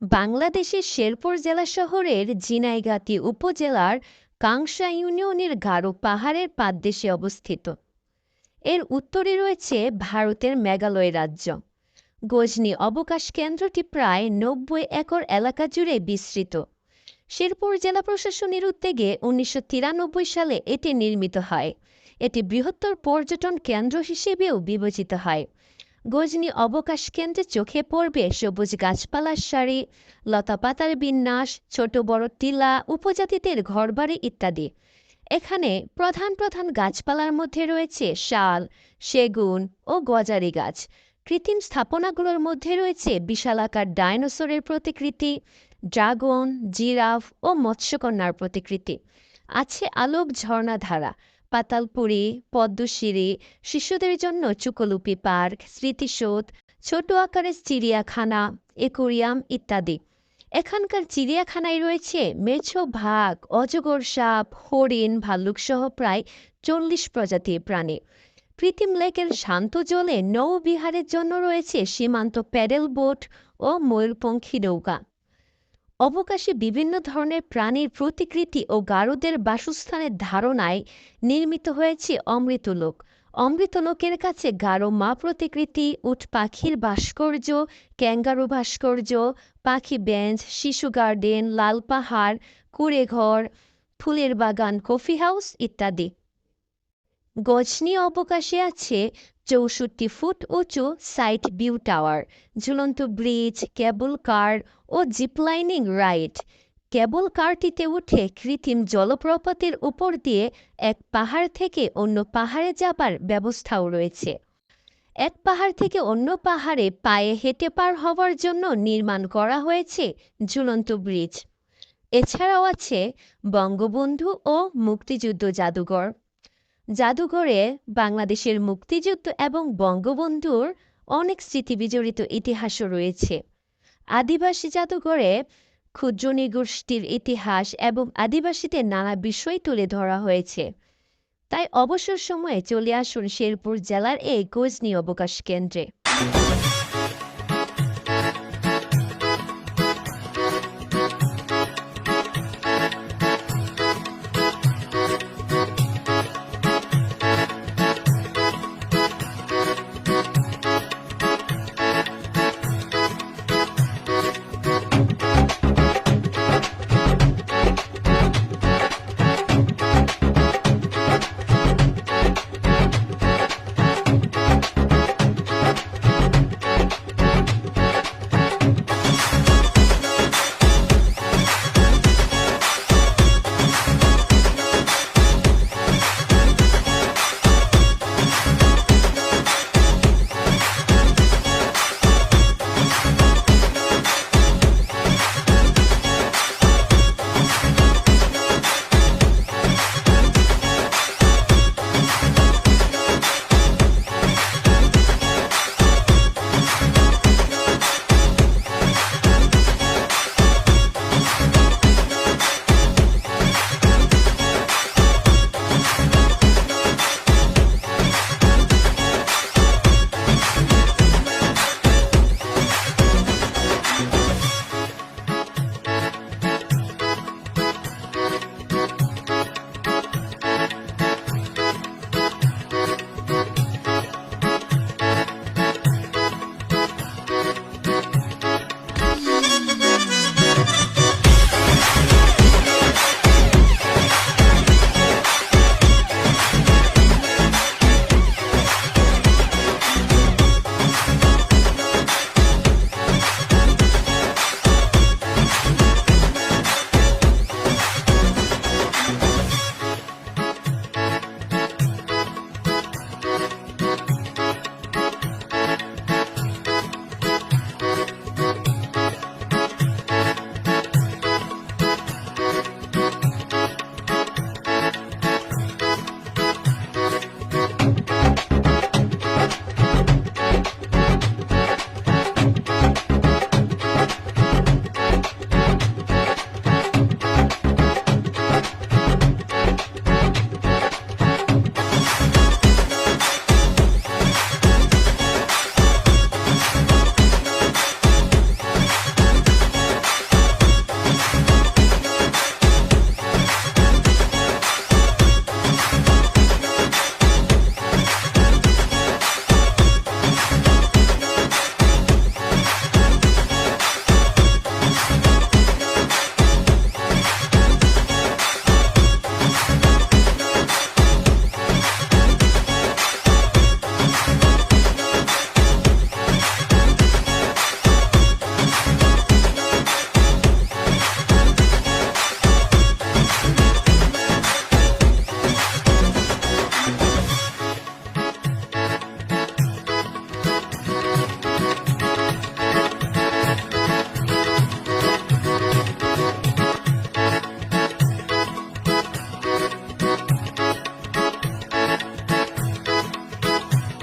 বাংলাদেশের শেরপুর জেলা শহরের ঝিনাইগাতী উপজেলার কাংসা ইউনিয়নের গারো পাহাড়ের পাদদেশে অবস্থিত। এর উত্তরে রয়েছে ভারতের মেঘালয় রাজ্য। গজনি অবকাশ কেন্দ্রটি প্রায় ৯০ একর এলাকা জুড়ে বিস্তৃত। শেরপুর জেলা প্রশাসনের উদ্যোগে ১৯৯৩ সালে এটি নির্মিত হয়। এটি বৃহত্তর পর্যটন কেন্দ্র হিসেবেও বিবেচিত হয়। গজনি অবকাশ কেন্দ্রে চোখে পড়বে সবুজ গাছপালার সারি, লতাপাতার বিন্যাস, ছোট বড় টিলা, উপজাতিদের ঘরবাড়ি ইত্যাদি। এখানে প্রধান প্রধান গাছপালার মধ্যে রয়েছে শাল, সেগুন ও গজারি গাছ। কৃত্রিম স্থাপনাগুলোর মধ্যে রয়েছে বিশালাকার ডায়নোসরের প্রতিকৃতি, ড্রাগন, জিরাফ ও মৎস্যকন্যার প্রতিকৃতি। আছে আলোক ঝর্ণাধারা, পাতালপুরী, পদ্মশিরি, শিশুদের জন্য চুকলুপি পার্ক, স্মৃতিসৌধ, ছোট আকারের চিড়িয়াখানা, একুরিয়াম ইত্যাদি। এখানকার চিড়িয়াখানায় রয়েছে মেছো বাঘ, অজগর সাপ, হরিণ, ভাল্লুকসহ প্রায় ৪০ প্রজাতির প্রাণী। কৃত্রিম লেকের শান্ত জলে নৌবিহারের জন্য রয়েছে সীমান্ত প্যাডেল বোট ও ময়ূরপঙ্খী নৌকা। অবকাশে বিভিন্ন ধরনের প্রাণীর প্রতিকৃতি ও গারোদের বাসস্থানের ধারণায় নির্মিত হয়েছে অমৃতলোক। অমৃতলোকের কাছে গারো মা প্রতিকৃতি, উট পাখির ভাস্কর্য, ক্যাঙ্গারু ভাস্কর্য, পাখি বেঞ্চ, শিশু গার্ডেন, লাল পাহাড়, কুঁড়েঘর, ফুলের বাগান, কফি হাউস ইত্যাদি। গজনি অবকাশে আছে ৬৪ ফুট উঁচু সাইট ভিউ টাওয়ার, ঝুলন্ত ব্রিজ, কেবল কার ও জিপলাইনিং রাইড। কেবল কারটিতে উঠে কৃত্রিম জলপ্রপাতের উপর দিয়ে এক পাহাড় থেকে অন্য পাহাড়ে যাবার ব্যবস্থাও রয়েছে। এক পাহাড় থেকে অন্য পাহাড়ে পায়ে হেঁটে পার হওয়ার জন্য নির্মাণ করা হয়েছে ঝুলন্ত ব্রিজ। এছাড়াও আছে বঙ্গবন্ধু ও মুক্তিযুদ্ধ জাদুঘর। জাদুঘরে বাংলাদেশের মুক্তিযুদ্ধ এবং বঙ্গবন্ধুর অনেক স্মৃতিবিজড়িত ইতিহাসও রয়েছে। আদিবাসী জাদুঘরে ক্ষুদ্র নৃগোষ্ঠীর ইতিহাস এবং আদিবাসীদের নানা বিষয় তুলে ধরা হয়েছে। তাই অবসর সময়ে চলে আসুন শেরপুর জেলার এই গজনি অবকাশ কেন্দ্রে।